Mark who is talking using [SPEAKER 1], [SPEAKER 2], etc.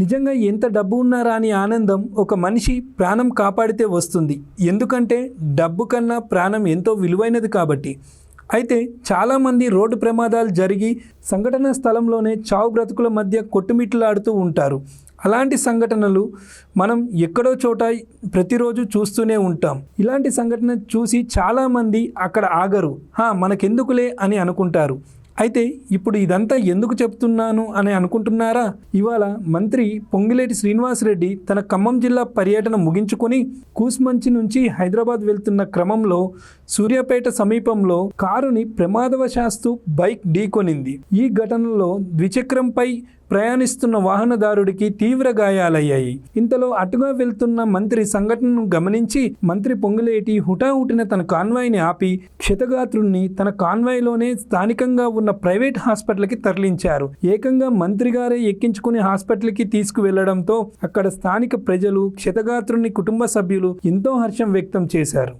[SPEAKER 1] నిజంగా ఎంత డబ్బు ఉన్నారా అని ఆనందం ఒక మనిషి ప్రాణం కాపాడితే వస్తుంది. ఎందుకంటే డబ్బు కన్నా ప్రాణం ఎంతో విలువైనది కాబట్టి. అయితే చాలామంది రోడ్డు ప్రమాదాలు జరిగి సంఘటన స్థలంలోనే చావు బ్రతుకుల మధ్య కొట్టుమిట్లాడుతూ ఉంటారు. అలాంటి సంఘటనలు మనం ఎక్కడో చోట ప్రతిరోజు చూస్తూనే ఉంటాం. ఇలాంటి సంఘటన చూసి చాలామంది అక్కడ ఆగరు, మనకెందుకులే అని అనుకుంటారు. అయితే ఇప్పుడు ఇదంతా ఎందుకు చెప్తున్నాను అని అనుకుంటున్నారా? ఇవాళ మంత్రి పొంగులేటి శ్రీనివాసరెడ్డి తన ఖమ్మం జిల్లా పర్యటన ముగించుకొని కూస్మంచి నుంచి హైదరాబాద్ వెళ్తున్న క్రమంలో సూర్యాపేట సమీపంలో కారుని ప్రమాదవశాత్తు బైక్ ఢీకొనింది. ఈ ఘటనలో ద్విచక్రంపై ప్రయాణిస్తున్న వాహనదారుడికి తీవ్ర గాయాలయ్యాయి. ఇంతలో అటుగా వెళ్తున్న మంత్రి సంఘటనను గమనించి మంత్రి పొంగులేటి హుటాహుటిన తన కాన్వాయ్ని ఆపి క్షతగాత్రుణ్ణి తన కాన్వాయ్లోనే స్థానికంగా ఉన్న ప్రైవేట్ హాస్పిటల్కి తరలించారు. ఏకంగా మంత్రి గారే ఎక్కించుకుని హాస్పిటల్కి తీసుకువెళ్లడంతో అక్కడ స్థానిక ప్రజలు, క్షతగాత్రుని కుటుంబ సభ్యులు ఎంతో హర్షం వ్యక్తం చేశారు.